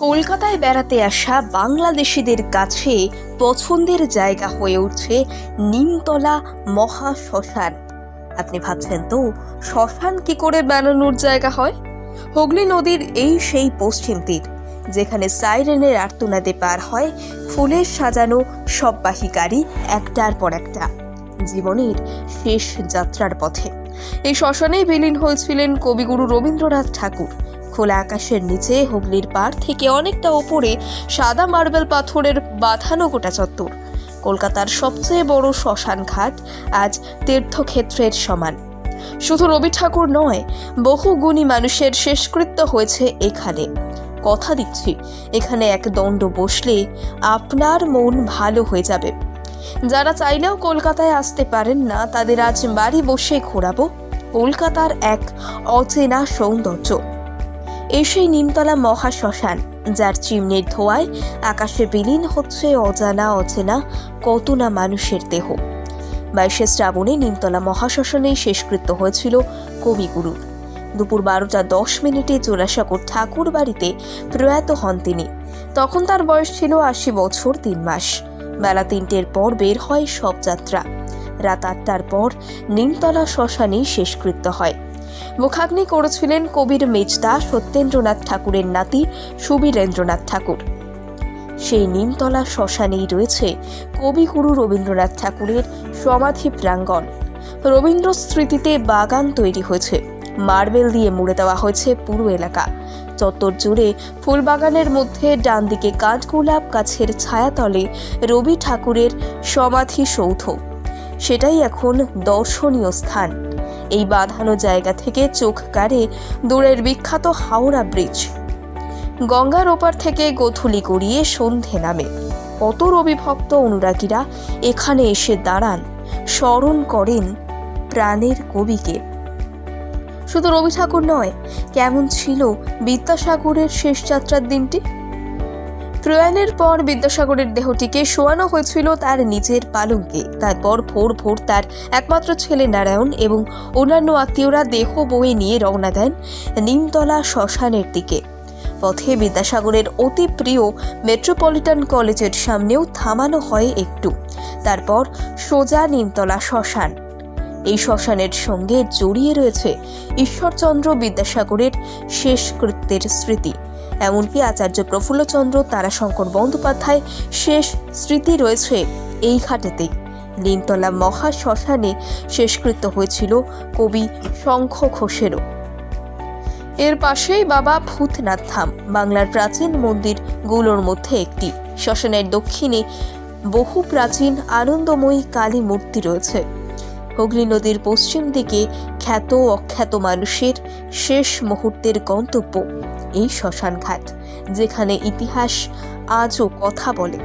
কলকাতায় বেড়াতে আসা বাংলাদেশিদের কাছে পছন্দের জায়গা হয়ে উঠছে নিমতলা মহা শ্মশান। আপনি ভাবছেন তো শ্মশান কি করে বানানোর জায়গা হয়? হুগলি নদীর এই সেই পশ্চিম তীর, যেখানে সাইরেনের আর্তনাদে পার হয় ফুলের সাজানো সববাহী গাড়ি একটার পর একটা জীবনের শেষ যাত্রার পথে। এই শ্মশানেই বিলীন হয়েছিলেন কবিগুরু রবীন্দ্রনাথ ঠাকুর। খোলা আকাশের নিচে হুগলির পাড় থেকে অনেকটা ওপরে সাদা মার্বেল পাথরের বাঁধানো গোটা চত্বর। কলকাতার সবচেয়ে বড় শ্মশান ঘাট আজ তীর্থক্ষেত্রের সমান। শুধু রবি ঠাকুর নয়, বহু গুণী মানুষের শেষকৃত্য হয়েছে এখানে। কথা দিচ্ছি, এখানে এক দণ্ড বসলে আপনার মন ভালো হয়ে যাবে। যারা চাইলেও কলকাতায় আসতে পারেন না, তাদের আজ বাড়ি বসে ঘোরাবো কলকাতার এক অচেনা সৌন্দর্য। এই সেই নিমতলা মহা শ্মশান, যার চিমনির ধোঁয়ায় আকাশে বিলীন হচ্ছে অচেনা কত না মানুষের দেহ। 22শে শ্রাবণে নিমতলা মহাশ্মশানেই শেষকৃত্য হয়েছিল কবিগুরুর। দুপুর 12:10 জোড়াসাঁকোর ঠাকুর বাড়িতে প্রয়াত হন তিনি। তখন তার বয়স ছিল 80 বছর 3 মাস। বেলা 3টের পর বের হয় সব যাত্রা। রাত 8টার পর নিমতলা শ্মশানেই শেষকৃত্য হয়। মুখাগ্নি করেছিলেন কবির মেজদা সত্যেন্দ্রনাথ ঠাকুরের নাতি সুবীরেন্দ্রনাথ ঠাকুর। সেই নিমতলা শ্মশানেই রয়েছে কবিগুরু রবীন্দ্রনাথ ঠাকুরের সমাধি প্রাঙ্গণ। রবীন্দ্র স্মৃতিতে বাগান তৈরি হয়েছে, মার্বেল দিয়ে মুড়ে দেওয়া হয়েছে পুরো এলাকা। চত্বর জুড়ে ফুলবাগানের মধ্যে ডান দিকে কাঠগোলাপ গাছের ছায়াতলে রবি ঠাকুরের সমাধি সৌধ। সেটাই এখন দর্শনীয় স্থান। এই বাঁধানো জায়গা থেকে চোখ কাড়ে দূরের বিখ্যাত হাওড়া ব্রিজ। গঙ্গার ওপার থেকে গোধূলি গড়িয়ে সন্ধে নামে। কত রবি ভক্ত অনুরাগীরা এখানে এসে দাঁড়ান, স্মরণ করেন প্রাণের কবিকে। শুধু রবি ঠাকুর নয়, কেমন ছিল বিদ্যাসাগরের শেষ যাত্রার দিনটি? প্রয়াণের পর বিদ্যাসাগরের দেহটিকে শোয়ানো হয়েছিল তার নিজের পালঙ্কে। তারপর ভোর তার একমাত্র ছেলে নারায়ণ এবং অন্যান্য আত্মীয়রা দেহ বয়ে নিয়ে রওনা দেন নিমতলা শ্মশানের দিকে। পথে বিদ্যাসাগরের অতি প্রিয় মেট্রোপলিটন কলেজের সামনেও থামানো হয় একটু। তারপর সোজা নিমতলা শ্মশান। এই শ্মশানের সঙ্গে জড়িয়ে রয়েছে ঈশ্বরচন্দ্র বিদ্যাসাগরের শেষকৃত্যের স্মৃতি। এমনকি আচার্য প্রফুল্লচন্দ্র তারাশঙ্কর বন্দ্যোপাধ্যায় শেষ স্মৃতি রয়েছে এই ঘাটেতেই। নিমতলা মহা শ্মশানে শেষকৃত্য হয়েছিল কবি শঙ্খ ঘোষেরও। এর পাশেই বাবা ভূতনাথ ধাম, বাংলার প্রাচীন মন্দিরগুলোর মধ্যে একটি। শ্মশানের দক্ষিণে বহু প্রাচীন আনন্দময়ী কালী মূর্তি রয়েছে। হুগলি নদীর পশ্চিম দিকে খ্যাত অখ্যাত মানুষের শেষ মুহূর্তের গন্তব্য এই শ্মশান ঘাট, যেখানে ইতিহাস আজও কথা বলে।